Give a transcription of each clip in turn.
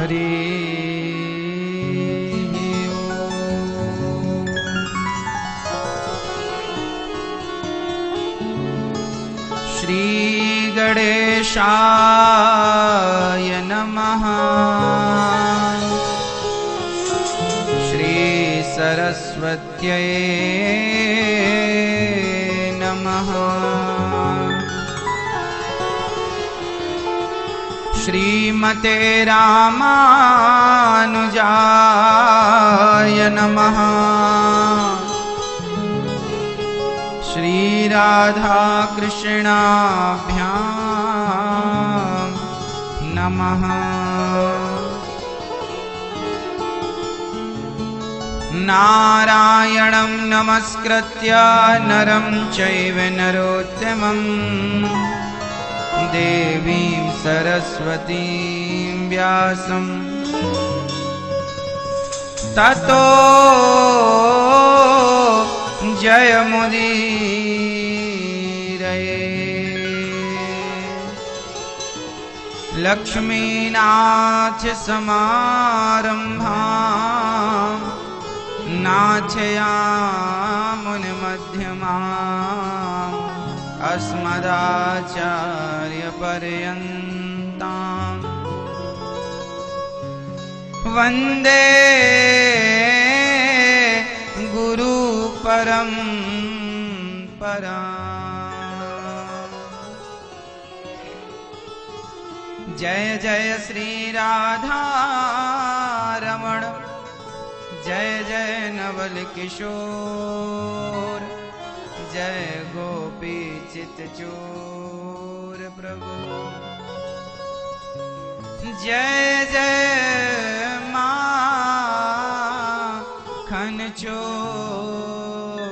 हरि श्री गणेशाय नमः। श्री सरस्वत्यै नमः। श्रीमते रामानुजाय नमः। श्री राधा कृष्णाभ्यां नमः। नारायणं नमस्कृत्य नरं चैव नरोत्तमं देवीं सरस्वतीं व्यासं ततो जयमुदीरये। लक्ष्मीनाथ समारम्भां नाथयामुनमध्यमाम् अस्मदाचार्यपर्यन्तां वन्दे गुरुपरम्पराम्। जय जय श्री राधा रमण, जय जय नवल किशोर, जय गोपी चित्तचोर प्रभु। जय जय माखन चोर,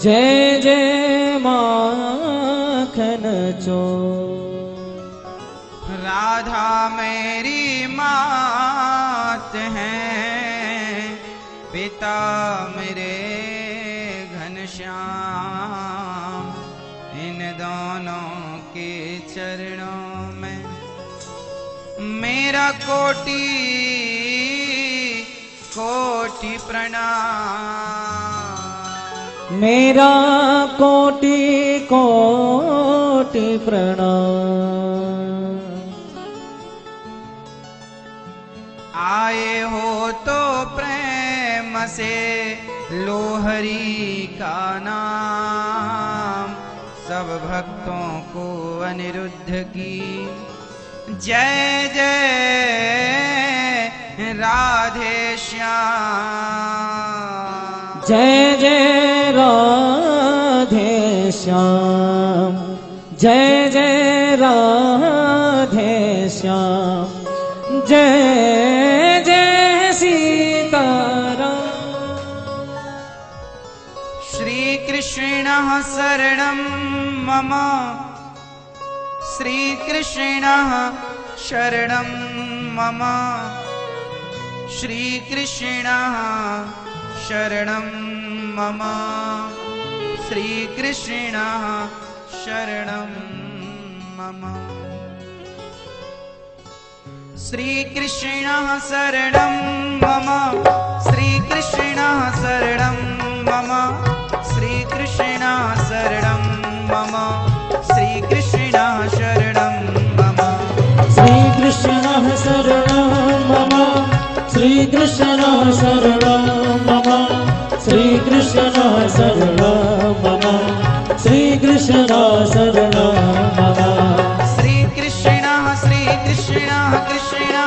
जय जय माखन चोर। राधा मेरी मात है, पिता मेरे घनश्याम। इन दोनों के चरणों में मेरा कोटि कोटि प्रणाम। मेरा कोटि कोटि प्रणाम। आए हो तो प्रेम से लो हरि का नाम। सब भक्तों को अनिरुद्ध की जय जय राधे श्याम। जय जय राधे श्याम, जय जय राधे श्याम, जय जय सीताराम। श्री कृष्ण शरणं मम, श्री कृष्ण शरणं मम, श्री कृष्ण शरणं मम, श्री कृष्ण शरणं मम। श्री कृष्ण शरणं मम, श्री कृष्ण शरणं मम, श्री कृष्ण शरणं मम, श्री कृष्ण शरणं मम। श्री कृष्ण शरणं मम, श्री कृष्ण शरणं मम, श्री कृष्ण शरणं मम, श्री कृष्ण शरणं मम। श्री कृष्ण कृष्ण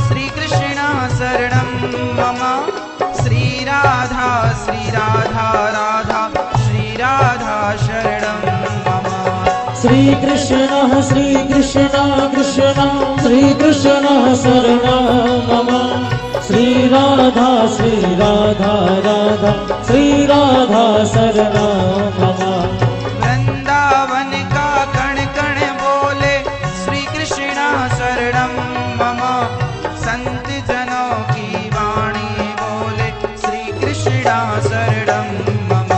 श्री कृष्ण शरणं मम। श्री राधा राधा श्री राधा शरणं मम। श्री कृष्ण कृष्ण श्री कृष्ण शरणं मम, श्री राधा राधा श्री राधा शरणं मम। वृंदावन का कण कण बोले श्री कृष्ण शरणं मम। संत जनों की वाणी बोले श्री कृष्ण शरणं मम।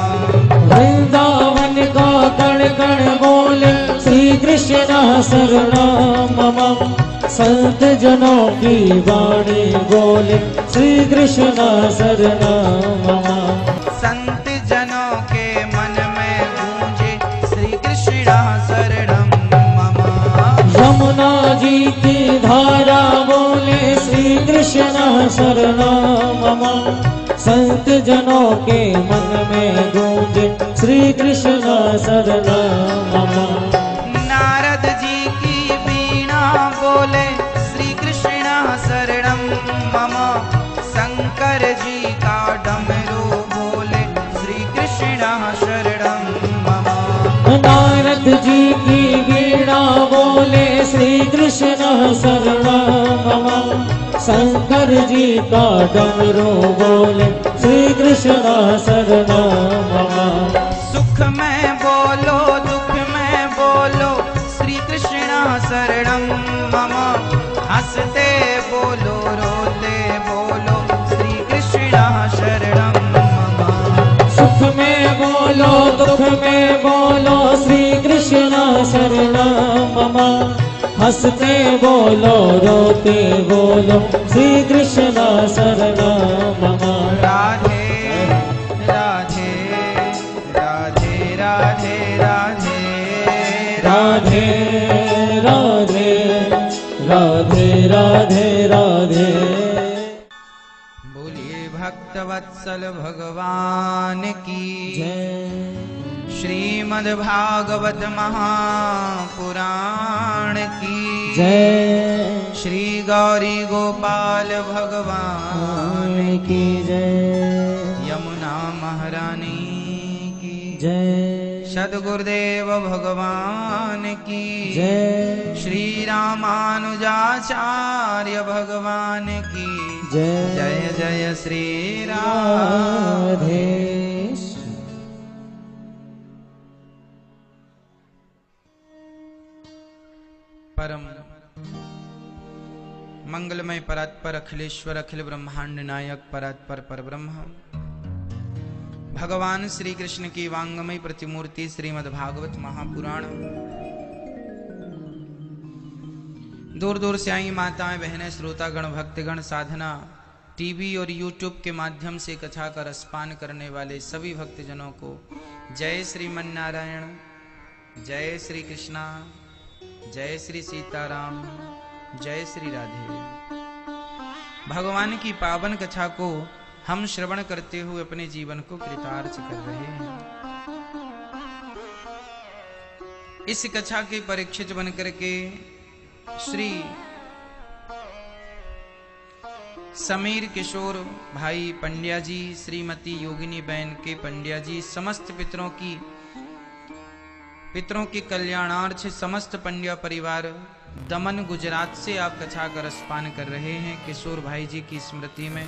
वृंदावन का कण कण बोले श्री कृष्ण शरणं मम, संत जनों की वाणी बोले श्री कृष्ण शरणम मम। संत जनों के मन में गूंजे श्री कृष्ण शरणम मम। यमुना जी की धारा बोले श्री कृष्ण शरणम मम। संत जनों के मन में गूंजे श्री कृष्ण शरणम मम। नारद जी की वीणा बोले श्री कृष्ण शरणम मम। शंकर जी का डमरू बोले श्री कृष्ण शरणम मम। नारद जी की वीणा बोले श्री कृष्ण शरणम मम। शंकर जी का डमरू बोले श्री कृष्ण शरणम मम। सुख में बोलो दुख में बोलो श्री कृष्ण शरणम मम। हंसते बोलो रोते बोलो श्री कृष्ण शरणम मम। सुख में बोलो दुख में बोलो श्री कृष्ण शरणम मम। हंसते बोलो रोते बोलो श्री कृष्ण शरणम मम। राधे राधे राधे राधे राधे राधे राधे राधे राधे राधे। बोलिए भक्तवत्सल भगवान की जय। श्रीमद्भागवत महापुराण की जय। श्री गौरी गोपाल भगवान की जय। यमुना महारानी की जय। सद्गुरुदेव भगवान की जय। श्री रामानुजाचार्य भगवान की जय। जय जय श्री राधे। परम मंगलमय परात्पर अखिलेश्वर अखिल ब्रह्मांड नायक परात्पर परब्रह्म भगवान श्री कृष्ण की वांगमय प्रतिमूर्ति श्रीमद्भागवत महापुराण। दूर दूर से आई माताएं बहनें श्रोतागण भक्तगण साधना टीवी और यूट्यूब के माध्यम से कथा का रसपान करने वाले सभी भक्तजनों को जय श्रीमन्नारायण, जय श्री कृष्णा, जय श्री सीताराम, जय श्री राधे। भगवान की पावन कथा को हम श्रवण करते हुए अपने जीवन को कृतार्थ कर रहे हैं। इस कथा के परीक्षित बन करके श्री समीर किशोर भाई पंड्या जी, श्रीमती योगिनी बहन के पंड्या जी, समस्त पितरों के कल्याणार्थ समस्त पंड्या परिवार दमन गुजरात से आप कथा का रसपान कर रहे हैं। किशोर भाई जी की स्मृति में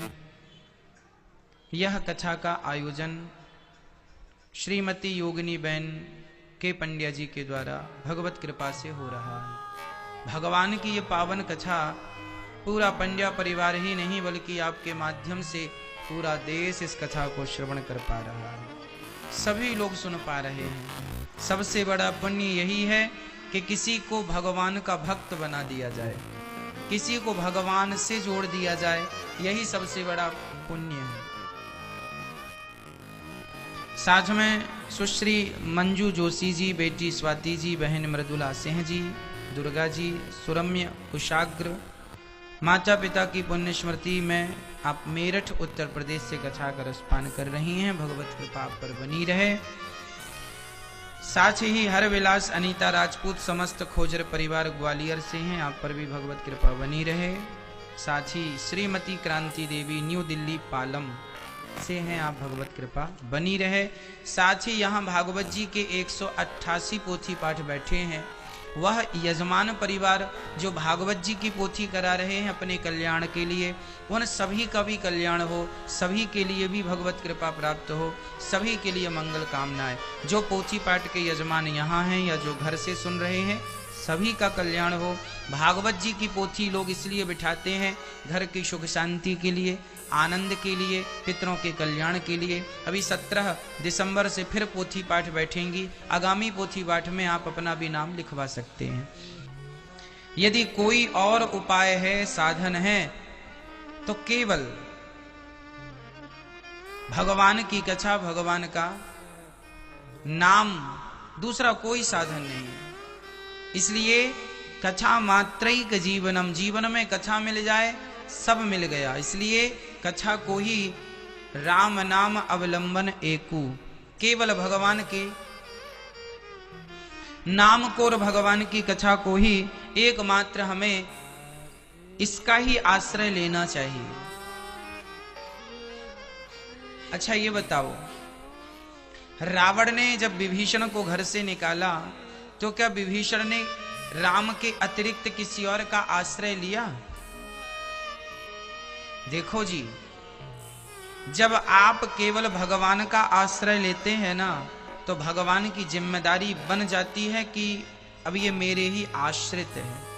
यह कथा का आयोजन श्रीमती योगिनी बहन के पंड्या जी के द्वारा भगवत कृपा से हो रहा है। भगवान की ये पावन कथा पूरा पंड्या परिवार ही नहीं बल्कि आपके माध्यम से पूरा देश इस कथा को श्रवण कर पा रहा है, सभी लोग सुन पा रहे हैं। सबसे बड़ा पुण्य यही है कि किसी को भगवान का भक्त बना दिया जाए, किसी को भगवान से जोड़ दिया जाए, यही सबसे बड़ा पुण्य है। साथ में सुश्री मंजू जोशी जी, बेटी स्वाति जी, बहन मृदुला सिंह जी, दुर्गा जी, सुरम्य कुशाग्र, माता पिता की पुण्य स्मृति में आप मेरठ उत्तर प्रदेश से कथा का रसपान कर रही हैं। भगवत कृपा आप पर बनी रहे। साथ ही हर विलास अनीता राजपूत समस्त खोजर परिवार ग्वालियर से हैं, आप पर भी भगवत कृपा बनी रहे। साथ ही श्रीमती क्रांति देवी न्यू दिल्ली पालम से हैं, आप भगवत कृपा बनी रहे। साथ ही यहाँ भागवत जी के 188 पोथी पाठ बैठे हैं, वह यजमान परिवार जो भागवत जी की पोथी करा रहे हैं अपने कल्याण के लिए, उन सभी का भी कल्याण हो, सभी के लिए भी भगवत कृपा प्राप्त हो, सभी के लिए मंगल कामनाएं। जो पोथी पाठ के यजमान यहाँ हैं या जो घर से सुन रहे हैं, सभी का कल्याण हो। भागवत जी की पोथी लोग इसलिए बिठाते हैं घर की सुख शांति के लिए, आनंद के लिए, पितरों के कल्याण के लिए। अभी 17 दिसंबर से फिर पोथी पाठ बैठेंगी। आगामी पोथी पाठ में आप अपना भी नाम लिखवा सकते हैं। यदि कोई और उपाय है, साधन है, तो केवल भगवान की कथा, भगवान का नाम, दूसरा कोई साधन नहीं है। इसलिए कथा मात्रैक जीवनम, जीवन में कथा मिल जाए सब मिल गया। इसलिए कथा को ही राम नाम अवलंबन एकू, केवल भगवान के नाम को और भगवान की कथा को ही एकमात्र हमें इसका ही आश्रय लेना चाहिए। अच्छा ये बताओ, रावण ने जब विभीषण को घर से निकाला तो क्या विभीषण ने राम के अतिरिक्त किसी और का आश्रय लिया? देखो जी, जब आप केवल भगवान का आश्रय लेते हैं ना, तो भगवान की जिम्मेदारी बन जाती है कि अब ये मेरे ही आश्रित है।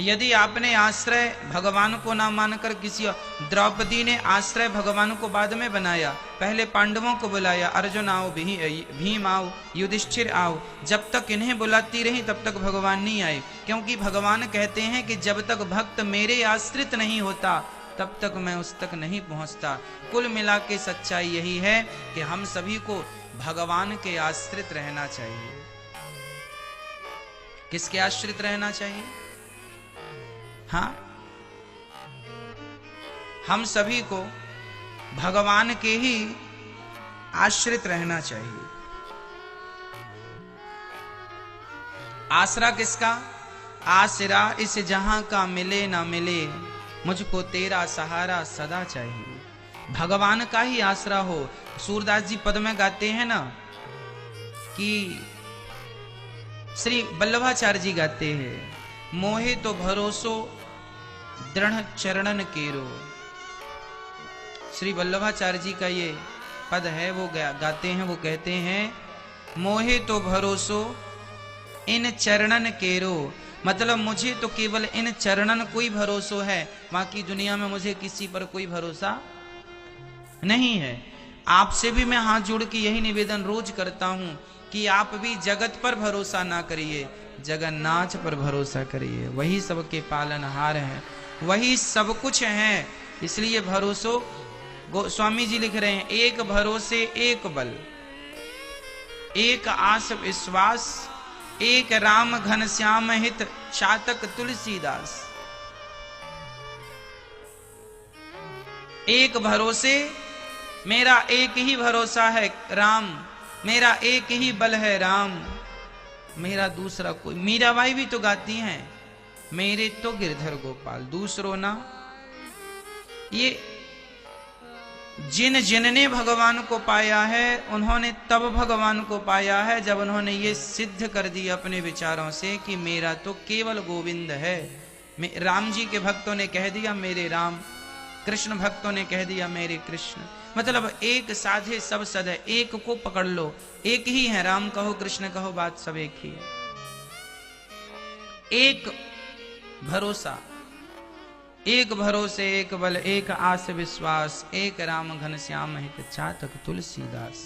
यदि आपने आश्रय भगवान को ना मानकर किसी, द्रौपदी ने आश्रय भगवान को बाद में बनाया, पहले पांडवों को बुलाया, अर्जुन आओ, भीम आओ, युधिष्ठिर आओ, जब तक इन्हें बुलाती रही तब तक भगवान नहीं आए। क्योंकि भगवान कहते हैं कि जब तक भक्त मेरे आश्रित नहीं होता तब तक मैं उस तक नहीं पहुंचता। कुल मिला के सच्चाई यही है कि हम सभी को भगवान के आश्रित रहना चाहिए। किसके आश्रित रहना चाहिए? हाँ, हम सभी को भगवान के ही आश्रित रहना चाहिए। आसरा किसका? आसरा इस जहां का मिले ना मिले, मुझको तेरा सहारा सदा चाहिए। भगवान का ही आसरा हो। सूरदास जी पद में गाते हैं ना कि श्री वल्लभाचार्य जी गाते हैं, मोहे तो भरोसो दृढ़ चरणन केरो। श्री वल्लभाचार्य जी का ये पद है, वो गाते हैं, वो कहते हैं मोहे तो भरोसो इन चरणन केरो, मतलब मुझे तो केवल इन चरणन कोई भरोसा है, बाकी दुनिया में मुझे किसी पर कोई भरोसा नहीं है। आपसे भी मैं हाथ जोड़ के यही निवेदन रोज करता हूं कि आप भी जगत पर भरोसा ना करिए, जगन्नाथ पर भरोसा करिए। वही सबके पालनहार हैं, वही सब कुछ हैं। इसलिए भरोसो, गोस्वामी जी लिख रहे हैं, एक भरोसे एक बल, एक आस विश्वास, एक राम घनश्याम हित शातक तुलसीदास। एक भरोसे, मेरा एक ही भरोसा है राम, मेरा एक ही बल है राम, मेरा दूसरा कोई। मीराबाई भी तो गाती हैं, मेरे तो गिरधर गोपाल दूसरों ना। ये जिन जिनने भगवान को पाया है उन्होंने तब भगवान को पाया है जब उन्होंने ये सिद्ध कर दिया अपने विचारों से कि मेरा तो केवल गोविंद है। राम जी के भक्तों ने कह दिया मेरे राम, कृष्ण भक्तों ने कह दिया मेरे कृष्ण। मतलब एक साधे सब सद है, एक को पकड़ लो, एक ही है। राम कहो कृष्ण कहो, बात सब एक ही है। एक भरोसा, एक भरोसे एक बल, एक आस विश्वास, एक राम घनश्याम हित चातक तुलसीदास।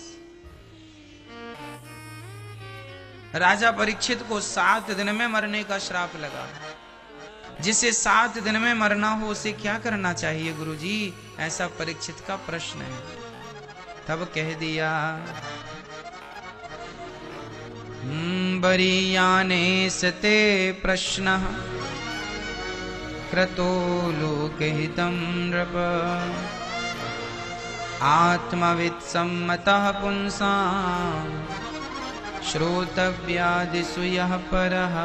राजा परीक्षित को 7 दिन में मरने का श्राप लगा। जिसे 7 दिन में मरना हो उसे क्या करना चाहिए गुरुजी? ऐसा परीक्षित का प्रश्न है। तब कह दिया बरीयाने सते प्रश्न क्रतो लोकहितं नृप आत्मवित् सम्मतः पुंसां श्रोतव्यादिषु यः परः।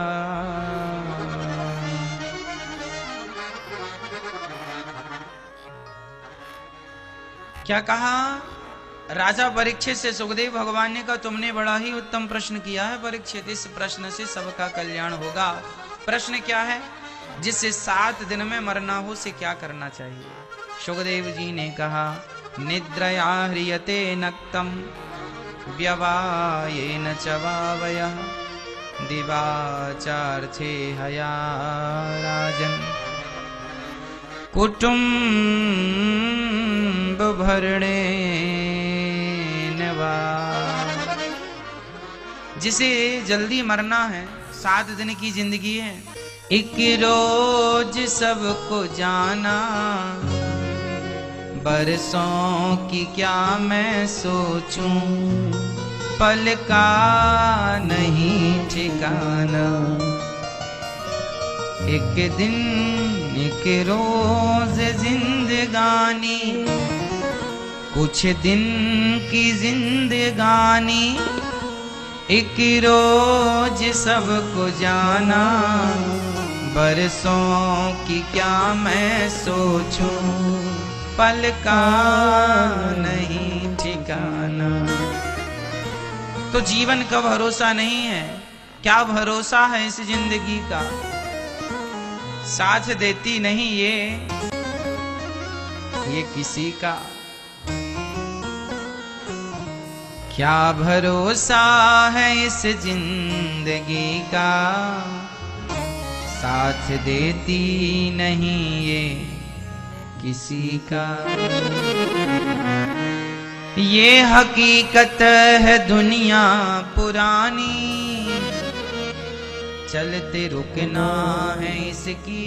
क्या कहा राजा परीक्षित से? सुखदेव भगवान ने कहा तुमने बड़ा ही उत्तम प्रश्न किया है परीक्षित, इस प्रश्न से सबका कल्याण होगा। प्रश्न क्या है? जिससे 7 दिन में मरना हो उसे क्या करना चाहिए? सुखदेव जी ने कहा निद्रया ह्रियते नक्तम व्यवायेन च वावयः दिवाचार्थे हया राजन् कुटुम्ब भरणे नवा। जिसे जल्दी मरना है, 7 दिन की जिंदगी है, एक रोज सबको जाना, बरसों की क्या मैं सोचूं, पल का नहीं ठिकाना। एक दिन एक रोज जिंदगानी, कुछ दिन की जिंदगानी, एक रोज सबको जाना, बरसों की क्या मैं सोचूं, पल का नहीं ठिकाना। तो जीवन का भरोसा नहीं है, क्या भरोसा है इस जिंदगी का, साथ देती नहीं ये किसी का। क्या भरोसा है इस जिंदगी का, साथ देती नहीं ये किसी का। ये हकीकत है दुनिया पुरानी, चलते रुकना है इसकी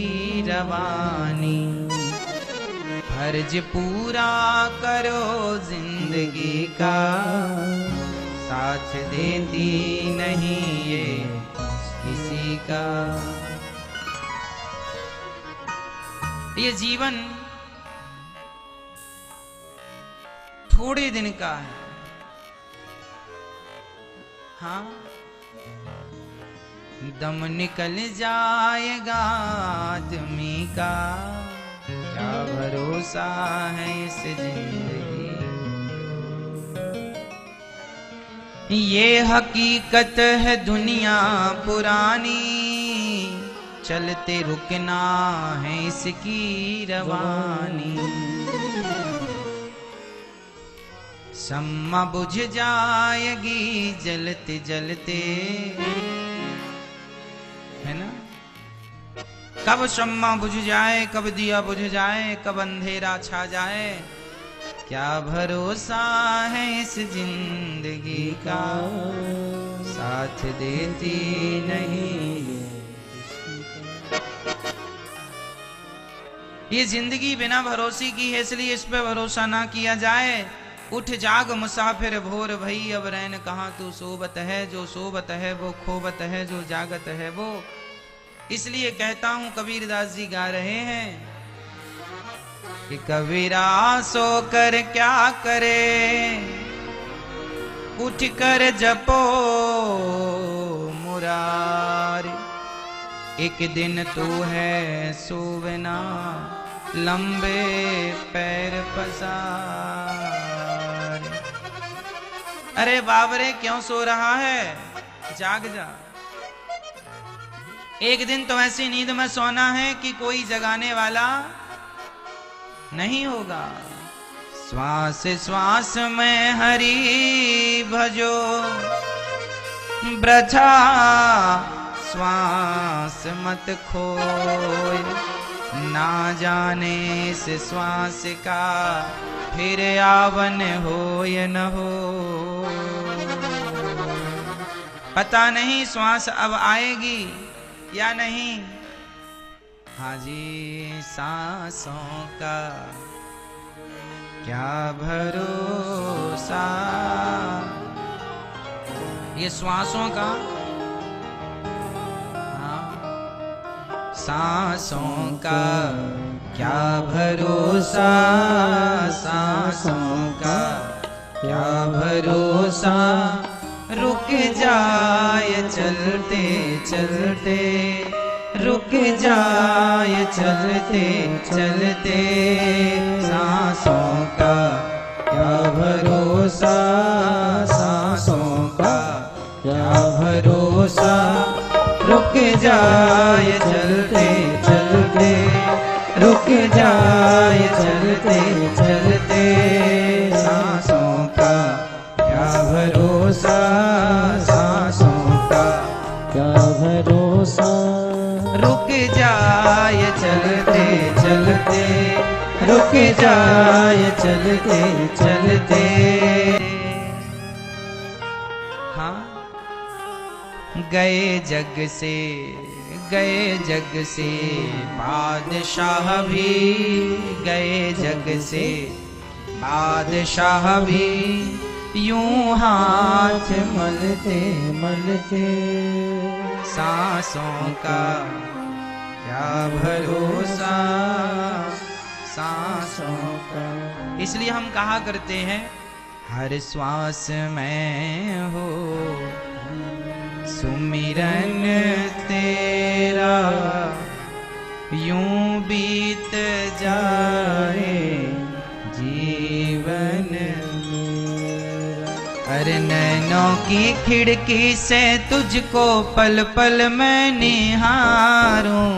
रवानी। फर्ज पूरा करो जिंदगी का, साथ देती नहीं ये किसी का। ये जीवन थोड़े दिन का है, हाँ दम निकल जाएगा आदमी का, क्या भरोसा है इस जिंदगी। ये हकीकत है दुनिया पुरानी, चलते रुकना है इसकी रवानी। शम्मा बुझ जाएगी जलते जलते, है ना। कब शम्मा बुझ जाए, कब दिया बुझ जाए, कब अंधेरा छा जाए, क्या भरोसा है इस जिंदगी का, साथ देती नहीं। ये जिंदगी बिना भरोसे की है, इसलिए इस पे भरोसा ना किया जाए। उठ जाग मुसाफिर भोर भई, अब रैन कहाँ तू सोबत है, जो सोबत है वो खोबत है, जो जागत है वो। इसलिए कहता हूं, कबीरदास जी गा रहे हैं कि कबीरा सो कर क्या करे, उठ कर जपो मुरारी। एक दिन तू है सोवना, लंबे पैर पसार। अरे बाबरे क्यों सो रहा है, जाग जा। एक दिन तो ऐसी नींद में सोना है कि कोई जगाने वाला नहीं होगा। श्वास श्वास में हरि भजो, वृथा श्वास मत खोए, ना जाने इस श्वास का फिर आवन हो या न हो। पता नहीं श्वास अब आएगी या नहीं। हाँ जी, सांसों का क्या भरोसा, ये श्वासों का, हाँ सांसों का क्या भरोसा, सांसों का क्या भरोसा। रुक जाए चलते चलते, रुक जाए चलते चलते, सांसों का क्या भरोसा, सांसों का क्या भरोसा। रुक जाए चलते चलते, रुक जाए चलते चलते, सांसों का क्या भरोसा, सांसों का क्या भरोसा। रुक जाए चलते चलते, रुक जाए चलते चलते। हाँ गए जग से गए जग से, बादशाह भी गए जग से, बादशाह भी यूं हाथ मलते मलते, सांसों का क्या भरोसा, सांसों का। इसलिए हम कहा करते हैं हर श्वास में हो सुमिरन तेरा, यूं बीत जाए जीवन मेरा। अरे नैनों की खिड़की से तुझको पल पल मैं निहारूं,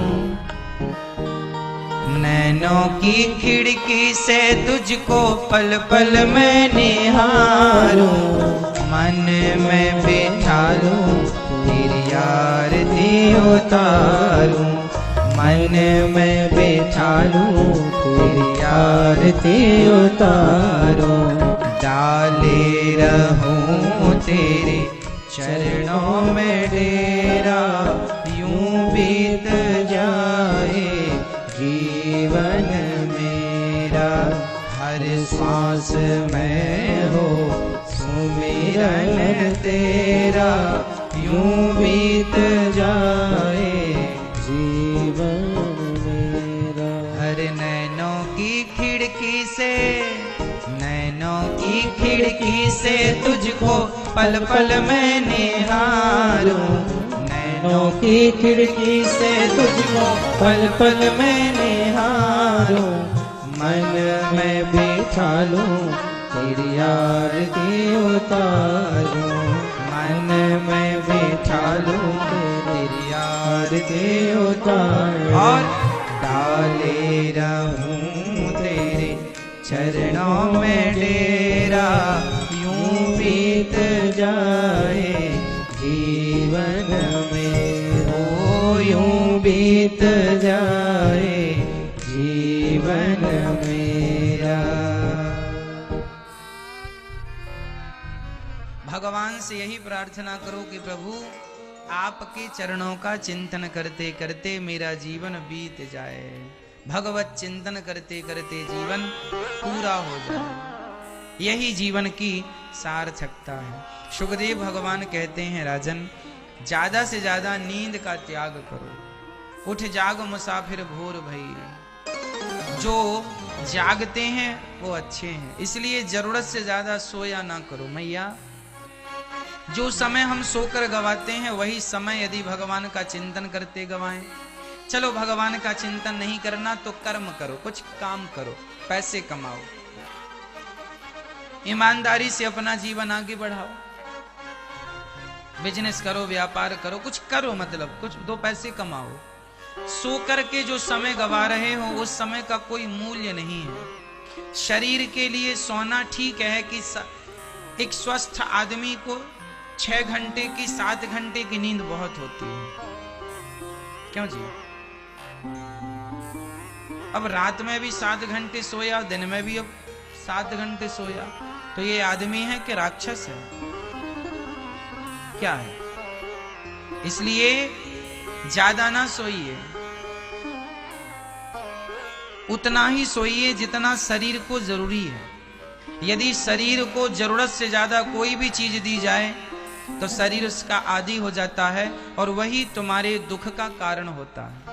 नैनों की खिड़की से तुझको पल पल मैं निहारूं, मन में बिठा लूं तेरी आरती उतारूं, मन में बिठा लूं तेरी आरती उतारूं, डाले रहूं तेरे चरणों में डेरा, यूं बीत जाए जीवन मेरा। हर सांस में हो सुमिरन तेरा, यूं बीत जाए जीवन मेरा। हर नैनों की खिड़की से, नैनों की खिड़की से तुझको पल पल मैं निहारूं, नैनों की खिड़की से तुझको पल पल मैं निहारूं, मन में बिठा लूं तेरी आरती उतारूं, मन में बिठा लूं तेरी आरती उतारूं, और डाले रहूं तेरे चरणों में डेरा, यूं बीत जाए जीवन में, ओ यूं बीत जाए जीवन मेरा। भगवान से यही प्रार्थना करो कि प्रभु आपके चरणों का चिंतन करते करते मेरा जीवन बीत जाए, भगवत चिंतन करते करते जीवन पूरा हो जाए, यही जीवन की सार्थकता है। सुखदेव भगवान कहते हैं राजन, ज्यादा से ज्यादा नींद का त्याग करो, उठ जाग मुसाफिर भोर भई। जो जागते हैं वो अच्छे हैं, इसलिए जरूरत से ज्यादा सोया ना करो मैया। जो समय हम सोकर गवाते हैं वही समय यदि भगवान का चिंतन करते गवाएं। चलो भगवान का चिंतन नहीं करना तो कर्म करो, कुछ काम करो, पैसे कमाओ, ईमानदारी से अपना जीवन आगे बढ़ाओ, बिजनेस करो, व्यापार करो, कुछ करो, मतलब कुछ दो पैसे कमाओ। सो करके जो समय गवा रहे हो उस समय का कोई मूल्य नहीं है। शरीर के लिए सोना ठीक है कि एक स्वस्थ आदमी को 6 घंटे की 7 घंटे की नींद बहुत होती है, क्यों जी? अब रात में भी 7 घंटे सोया, दिन में भी अब 7 घंटे सोया, तो ये आदमी है कि राक्षस है, क्या है? इसलिए ज्यादा ना सोइए, उतना ही सोइए जितना शरीर को जरूरी है। यदि शरीर को जरूरत से ज्यादा कोई भी चीज दी जाए तो शरीर उसका आदी हो जाता है और वही तुम्हारे दुख का कारण होता है।